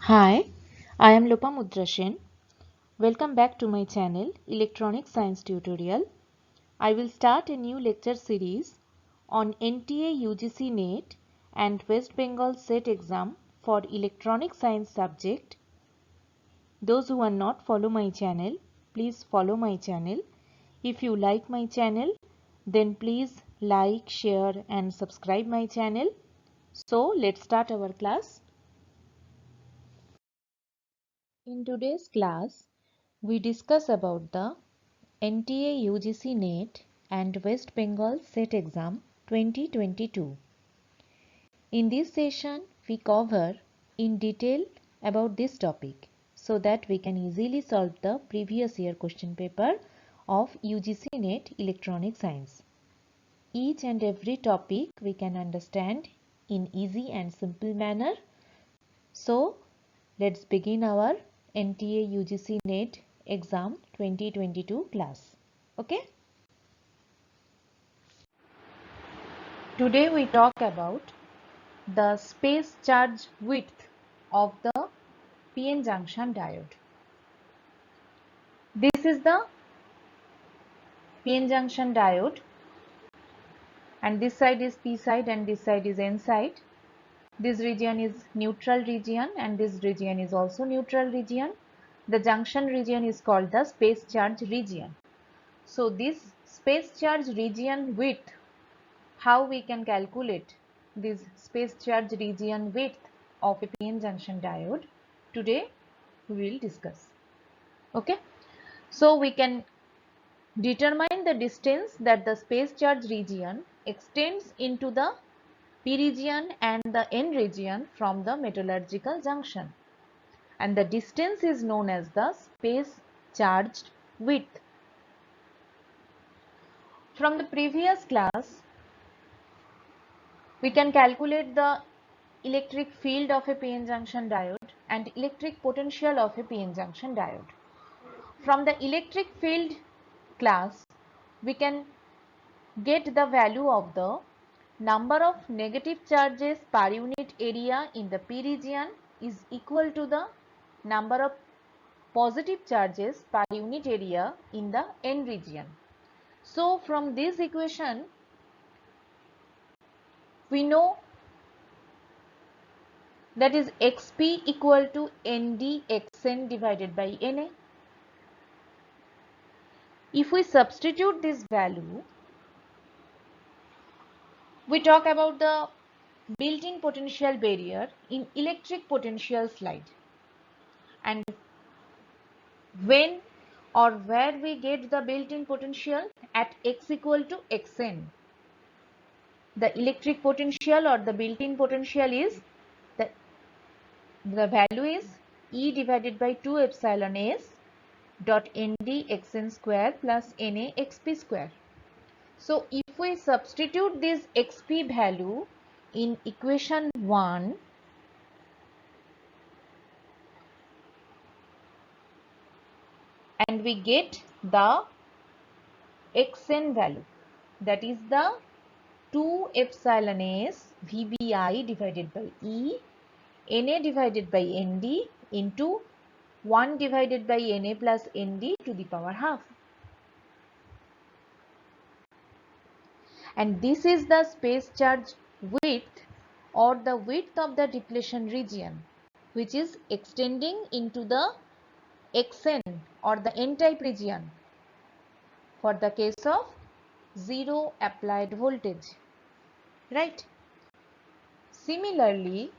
Hi, I am Lopamudrashen. Welcome back to my channel Electronic Science Tutorial. I will start a new lecture series on NTA UGC NET and West Bengal SET exam for Electronic Science subject. Those who are not follow my channel, please follow my channel. If you like my channel, then please like, share and subscribe my channel. So let's start our class. In today's class, we discuss about the NTA UGC NET and West Bengal SET exam 2022. In this session, we cover in detail about this topic so that we can easily solve the previous year question paper of UGC NET Electronic Science. Each and every topic we can understand in easy and simple manner. So, let's begin our NTA UGC NET exam 2022 class. Okay. Today we talk about the space charge width of the PN junction diode. This is the PN junction diode and this side is P side and this side is N side. This region is neutral region and this region is also neutral region. The junction region is called the space charge region. So this space charge region width, how we can calculate this space charge region width of a PN junction diode, today we will discuss. Okay, so we can determine the distance that the space charge region extends into the P region and the N region from the metallurgical junction, and the distance is known as the space charged width. From the previous class, we can calculate the electric field of a PN junction diode and electric potential of a PN junction diode. From the electric field class, we can get the value of the number of negative charges per unit area in the P region is equal to the number of positive charges per unit area in the N region. So from this equation, we know that is xp equal to ndxn divided by Na. If we substitute this value, we talk about the built-in potential barrier in electric potential slide, and when or where we get the built-in potential at x equal to xn. The electric potential or the built-in potential is the value is E divided by 2 epsilon s dot nd xn square plus na xp square. So if we substitute this xp value in equation 1, and we get the xn value, that is the 2 epsilon s Vbi divided by E, Na divided by Nd into 1 divided by Na plus Nd to the power half. And this is the space charge width or the width of the depletion region, which is extending into the Xn or the N-type region for the case of zero applied voltage, right? Similarly,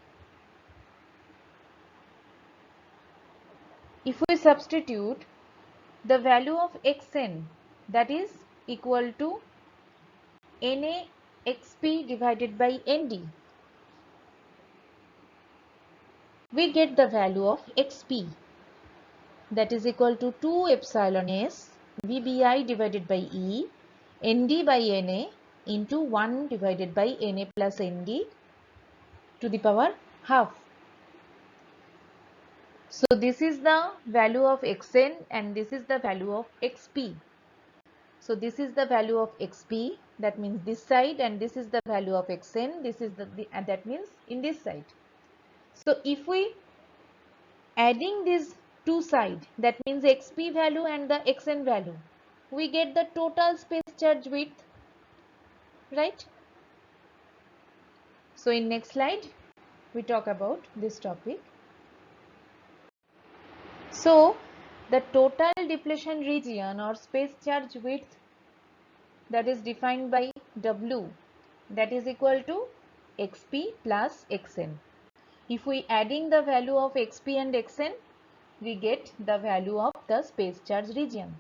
if we substitute the value of Xn, that is equal to Na xp divided by Nd, we get the value of xp, that is equal to 2 epsilon s Vbi divided by E, Nd by Na into 1 divided by Na plus Nd to the power half. So this is the value of xn and this is the value of xp. So this is the value of xp, that means this side, and this is the value of xn, this is and that means in this side. So if we adding these two sides, that means xp value and the xn value, we get the total space charge width, right? So in next slide, we talk about this topic. So the total depletion region or space charge width, that is defined by W, that is equal to xp plus xn. If we adding the value of xp and xn, we get the value of the space charge region.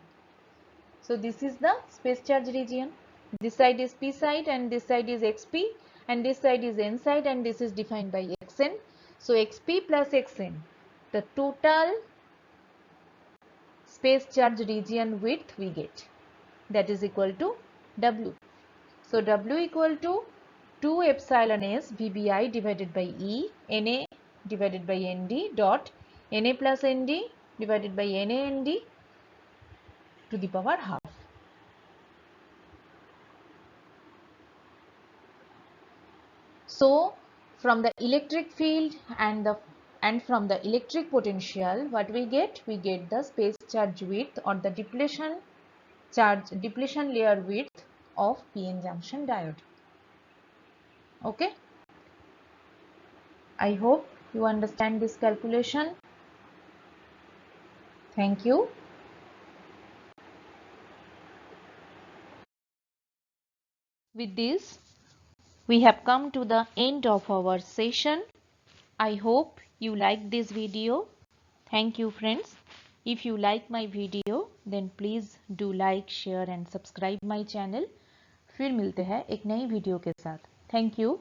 So this is the space charge region. This side is p side and this side is xp and this side is n side and this is defined by xn. So xp plus xn, the total space charge region width we get, that is equal to W. So W equal to 2 epsilon s VBI divided by E Na divided by Nd dot Na plus Nd divided by Na Nd to the power half. So from the electric field and from the electric potential, what we get? We get the space charge width or the depletion layer width of PN junction diode. Okay. I hope you understand this calculation. Thank you. With this, we have come to the end of our session. I hope you like this video. Thank you friends. If you like my video, then please do like, share and subscribe my channel. फिर मिलते हैं एक नई video के साथ. Thank you.